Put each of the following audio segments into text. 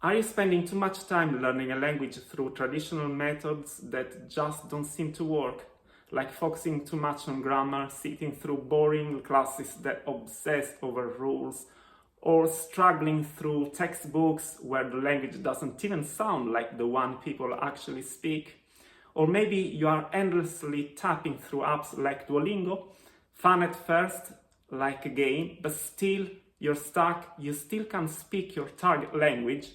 Are you spending too much time learning a language through traditional methods that just don't seem to work? Like focusing too much on grammar, sitting through boring classes that obsess over rules, or struggling through textbooks where the language doesn't even sound like the one people actually speak? Or maybe you are endlessly tapping through apps like Duolingo, fun at first, like a game, but still you're stuck, you still can't speak your target language.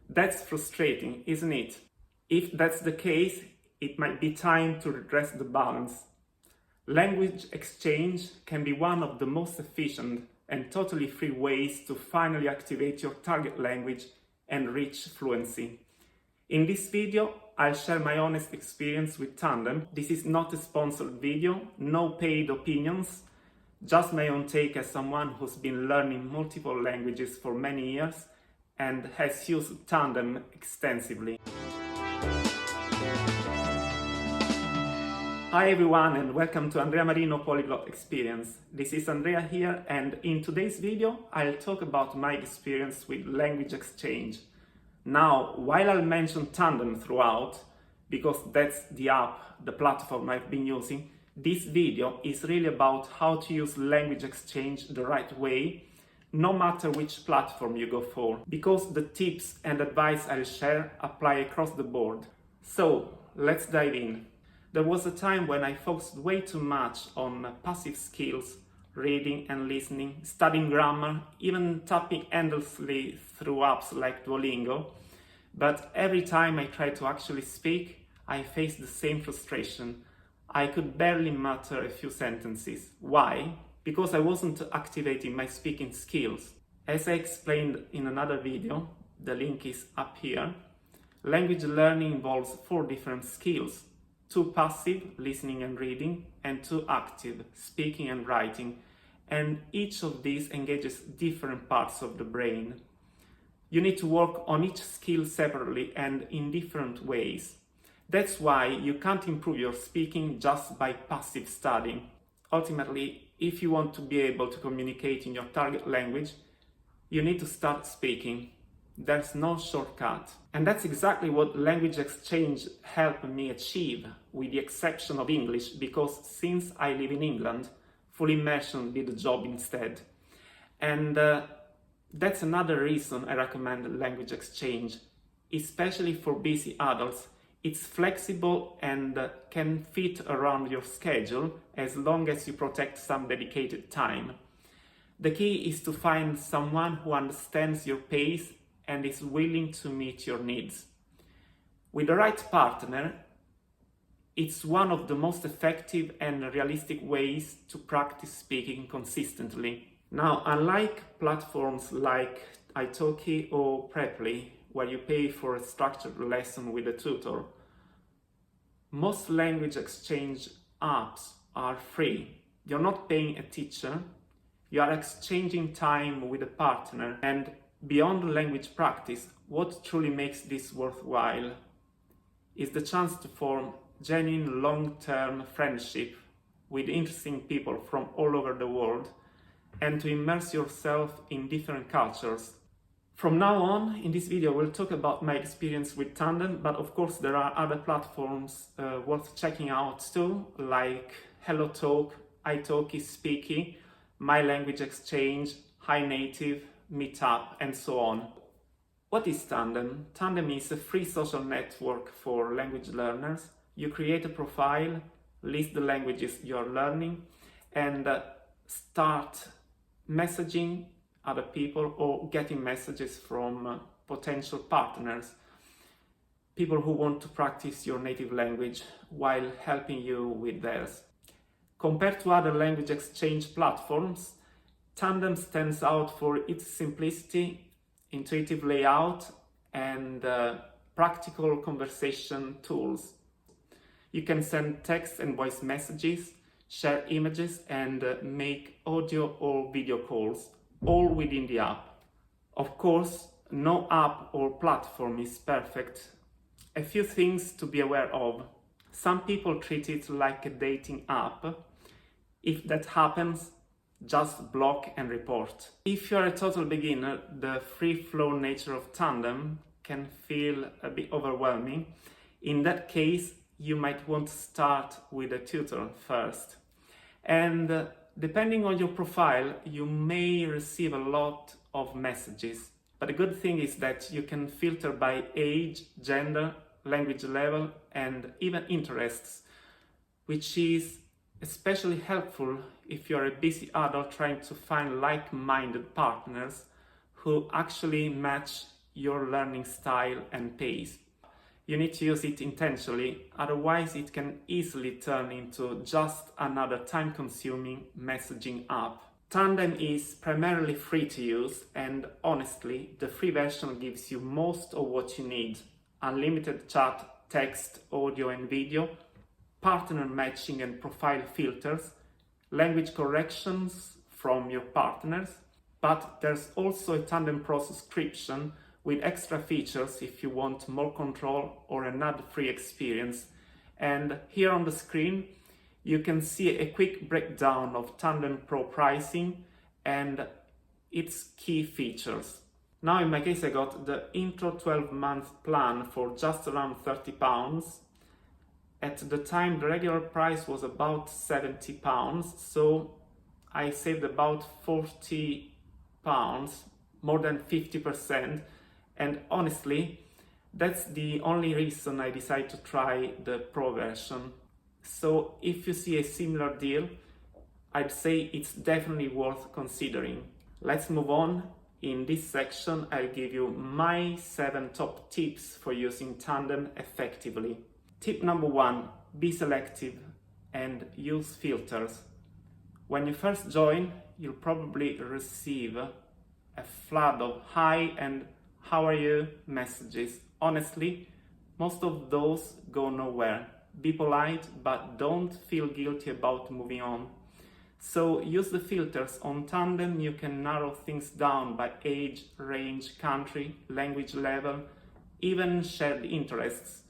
That's frustrating, isn't it? If that's the case, it might be time to redress the balance. Language exchange can be one of the most efficient and totally free ways to finally activate your target language and reach fluency. In this video, I'll share my honest experience with Tandem. This is not a sponsored video, no paid opinions, just my own take as someone who's been learning multiple languages for many years and has used Tandem extensively. Hi everyone and welcome to Andrea Marino Polyglot Experience. This is Andrea here, and in today's video I'll talk about my experience with language exchange. Now, while I'll mention Tandem throughout, because that's the app, the platform I've been using, this video is really about how to use language exchange the right way, no matter which platform you go for, because the tips and advice I'll share apply across the board. So, let's dive in. There was a time when I focused way too much on passive skills, reading and listening, studying grammar, even tapping endlessly through apps like Duolingo. But every time I tried to actually speak, I faced the same frustration. I could barely mutter a few sentences. Why? Because I wasn't activating my speaking skills. As I explained in another video, the link is up here, language learning involves 4 different skills: 2 passive, listening and reading, and 2 active, speaking and writing. And each of these engages different parts of the brain. You need to work on each skill separately and in different ways. That's why you can't improve your speaking just by passive studying. Ultimately, if you want to be able to communicate in your target language, you need to start speaking. There's no shortcut. And that's exactly what language exchange helped me achieve, with the exception of English, because since I live in England, full immersion did the job instead. And that's another reason I recommend language exchange, especially for busy adults. It's flexible and can fit around your schedule as long as you protect some dedicated time. The key is to find someone who understands your pace and is willing to meet your needs. With the right partner, it's one of the most effective and realistic ways to practice speaking consistently. Now, unlike platforms like italki or Preply, where you pay for a structured lesson with a tutor, most language exchange apps are free. You're not paying a teacher, you are exchanging time with a partner. And beyond language practice, what truly makes this worthwhile is the chance to form genuine long-term friendship with interesting people from all over the world and to immerse yourself in different cultures. From now on, in this video, we'll talk about my experience with Tandem, but of course there are other platforms worth checking out too, like HelloTalk, italki, Speaky, My Language Exchange, Hi Native, Meetup, and so on. What is Tandem? Tandem is a free social network for language learners. You create a profile, list the languages you're learning, and start messaging other people or getting messages from potential partners, people who want to practice your native language while helping you with theirs. Compared to other language exchange platforms, Tandem stands out for its simplicity, intuitive layout, and practical conversation tools. You can send text and voice messages, share images, and make audio or video calls, all within the app. Of course, no app or platform is perfect. A few things to be aware of. Some people treat it like a dating app. If that happens, just block and report. If you're a total beginner, the free flow nature of Tandem can feel a bit overwhelming. In that case, you might want to start with a tutor first. And depending on your profile, you may receive a lot of messages. But the good thing is that you can filter by age, gender, language level, and even interests, which is especially helpful if you're a busy adult trying to find like-minded partners who actually match your learning style and pace. You need to use it intentionally, otherwise it can easily turn into just another time-consuming messaging app. Tandem is primarily free to use, and honestly, the free version gives you most of what you need: unlimited chat, text, audio and video, partner matching and profile filters, language corrections from your partners, but there's also a Tandem Pro subscription with extra features if you want more control or an ad-free experience. And here on the screen, you can see a quick breakdown of Tandem Pro pricing and its key features. Now in my case, I got the intro 12-month plan for just around £30. At the time, the regular price was about £70, so I saved about £40, more than 50%. And honestly, that's the only reason I decided to try the Pro version. So if you see a similar deal, I'd say it's definitely worth considering. Let's move on. In this section, I'll give you my 7 top tips for using Tandem effectively. Tip number 1, be selective and use filters. When you first join, you'll probably receive a flood of hi and how are you messages. Honestly, most of those go nowhere. Be polite, but don't feel guilty about moving on. So use the filters. On Tandem, you can narrow things down by age, range, country, language level, even shared interests.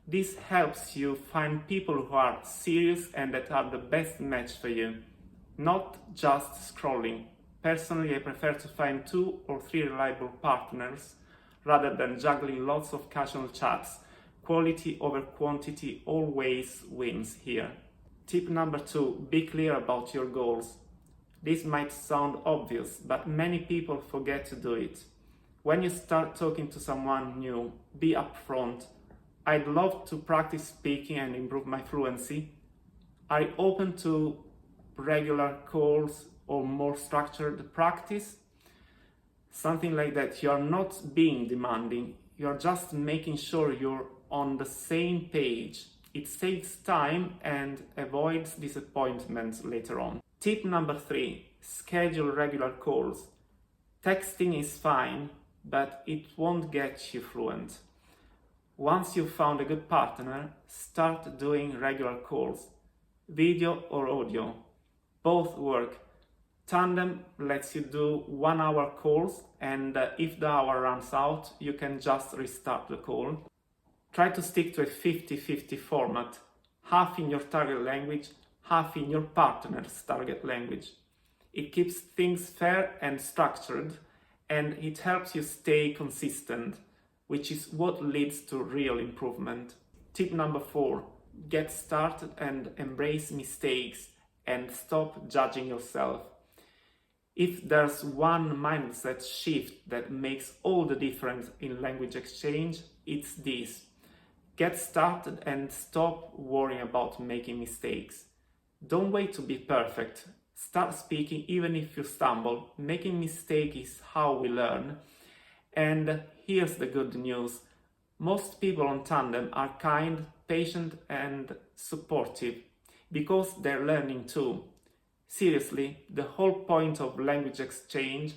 This helps you find people who are serious and that are the best match for you, not just scrolling. Personally, I prefer to find 2 or 3 reliable partners rather than juggling lots of casual chats. Quality over quantity always wins here. Tip number 2, be clear about your goals. This might sound obvious, but many people forget to do it. When you start talking to someone new, be upfront. I'd love to practice speaking and improve my fluency. Are you open to regular calls or more structured practice? Something like that. You're not being demanding, you're just making sure you're on the same page. It saves time and avoids disappointments later on. Tip number 3, schedule regular calls. Texting is fine, but it won't get you fluent. Once you've found a good partner, start doing regular calls. Video or audio, both work. Tandem lets you do 1-hour calls, and if the hour runs out, you can just restart the call. Try to stick to a 50-50 format, half in your target language, half in your partner's target language. It keeps things fair and structured, and it helps you stay consistent, which is what leads to real improvement. Tip number 4, get started and embrace mistakes and stop judging yourself. If there's one mindset shift that makes all the difference in language exchange, it's this. Get started and stop worrying about making mistakes. Don't wait to be perfect. Start speaking even if you stumble. Making mistakes is how we learn. And here's the good news. Most people on Tandem are kind, patient and supportive because they're learning too. Seriously, the whole point of language exchange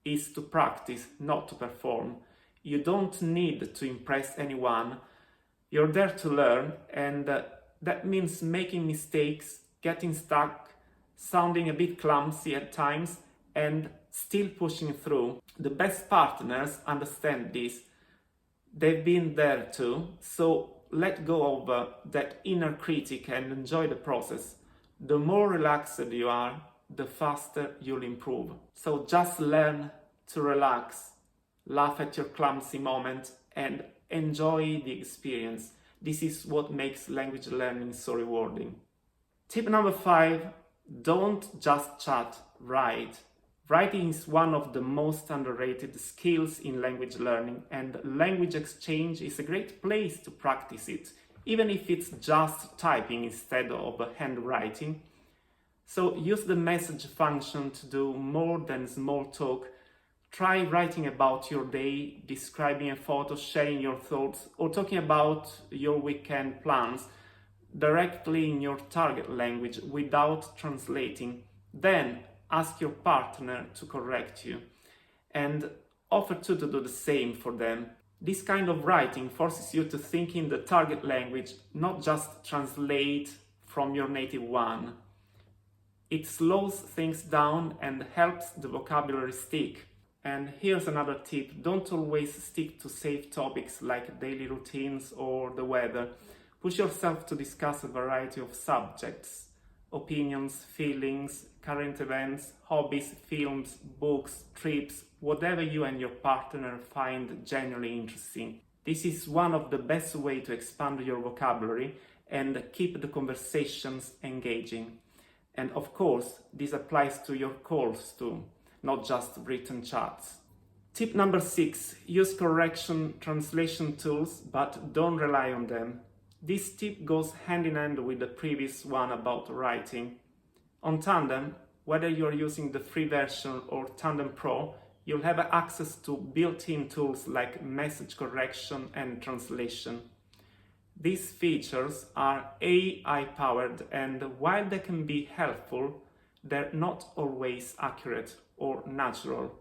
is to practice, not to perform. You don't need to impress anyone. You're there to learn, and that means making mistakes, getting stuck, sounding a bit clumsy at times, and still pushing through. The best partners understand this. They've been there too, so let go of that inner critic and enjoy the process. The more relaxed you are, the faster you'll improve. So just learn to relax, laugh at your clumsy moment, and enjoy the experience. This is what makes language learning so rewarding. Tip number 5, don't just chat, write. Writing is one of the most underrated skills in language learning, and language exchange is a great place to practice it, even if it's just typing instead of handwriting. So use the message function to do more than small talk. Try writing about your day, describing a photo, sharing your thoughts, or talking about your weekend plans directly in your target language without translating. Then ask your partner to correct you and offer to do the same for them. This kind of writing forces you to think in the target language, not just translate from your native one. It slows things down and helps the vocabulary stick. And here's another tip: don't always stick to safe topics like daily routines or the weather. Push yourself to discuss a variety of subjects: opinions, feelings, current events, hobbies, films, books, trips, whatever you and your partner find genuinely interesting. This is one of the best ways to expand your vocabulary and keep the conversations engaging. And of course, this applies to your calls too, not just written chats. Tip number 6, use correction translation tools, but don't rely on them. This tip goes hand in hand with the previous one about writing. On Tandem, whether you're using the free version or Tandem Pro, you'll have access to built-in tools like message correction and translation. These features are AI-powered, and while they can be helpful, they're not always accurate or natural.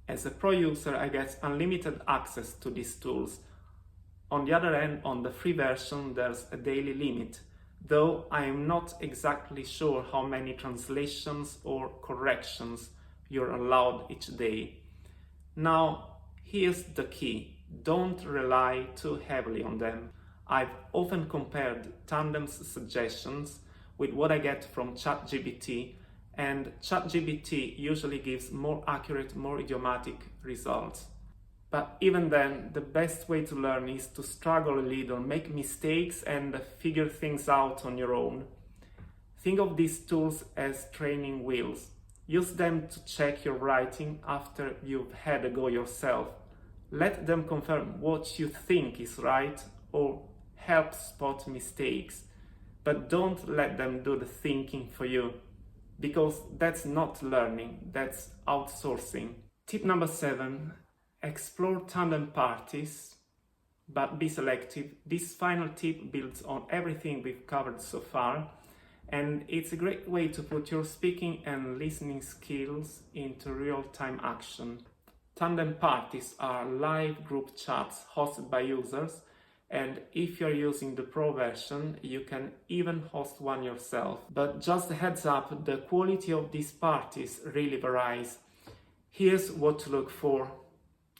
As a pro user, I get unlimited access to these tools. On the other hand, on the free version, there's a daily limit, though I am not exactly sure how many translations or corrections you're allowed each day. Now, here's the key: don't rely too heavily on them. I've often compared Tandem's suggestions with what I get from ChatGPT, and ChatGPT usually gives more accurate, more idiomatic results. But even then, the best way to learn is to struggle a little, make mistakes, and figure things out on your own. Think of these tools as training wheels. Use them to check your writing after you've had a go yourself. Let them confirm what you think is right or help spot mistakes. But don't let them do the thinking for you, because that's not learning, that's outsourcing. Tip number 7, explore tandem parties, but be selective. This final tip builds on everything we've covered so far, and it's a great way to put your speaking and listening skills into real-time action. Tandem parties are live group chats hosted by users, and if you're using the Pro version, you can even host one yourself. But just a heads up, the quality of these parties really varies. Here's what to look for.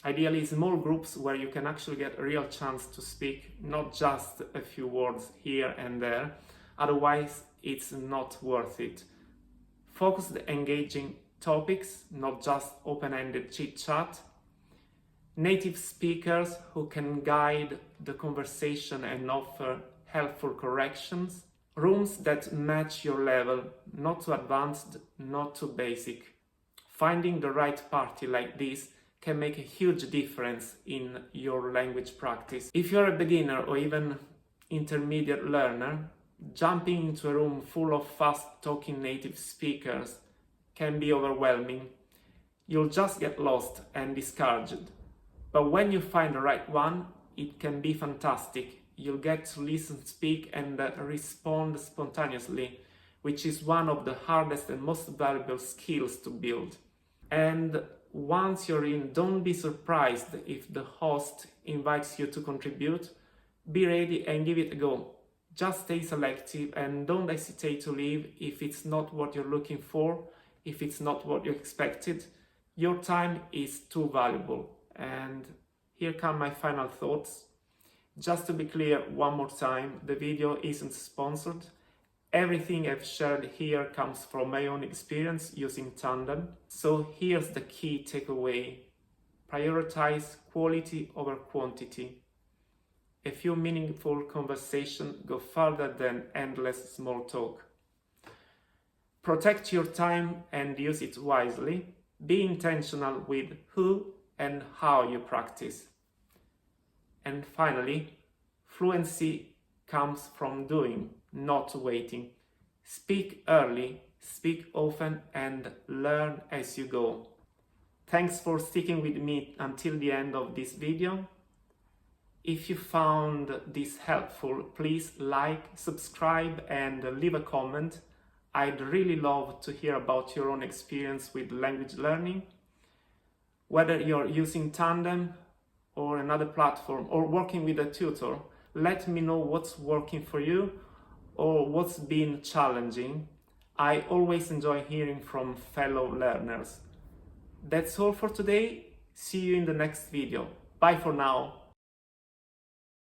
Ideally, small groups where you can actually get a real chance to speak, not just a few words here and there. Otherwise, it's not worth it. Focused, engaging topics, not just open-ended chit-chat. Native speakers who can guide the conversation and offer helpful corrections. Rooms that match your level, not too advanced, not too basic. Finding the right party like this can make a huge difference in your language practice. If you're a beginner or even intermediate learner, jumping into a room full of fast-talking native speakers can be overwhelming. You'll just get lost and discouraged. But when you find the right one, it can be fantastic. You'll get to listen, speak, and respond spontaneously, which is one of the hardest and most valuable skills to build. And once you're in, don't be surprised if the host invites you to contribute. Be ready and give it a go. Just stay selective and don't hesitate to leave if it's not what you're looking for, if it's not what you expected. Your time is too valuable. And here come my final thoughts. Just to be clear one more time, the video isn't sponsored. Everything I've shared here comes from my own experience using Tandem. So here's the key takeaway. Prioritize quality over quantity. A few meaningful conversations go further than endless small talk. Protect your time and use it wisely. Be intentional with who and how you practice. And finally, fluency comes from doing, not waiting. Speak early, speak often, and learn as you go. Thanks for sticking with me until the end of this video. If you found this helpful, please like, subscribe, and leave a comment. I'd really love to hear about your own experience with language learning. Whether you're using Tandem or another platform or working with a tutor, let me know what's working for you or what's been challenging. I always enjoy hearing from fellow learners. That's all for today. See you in the next video. Bye for now.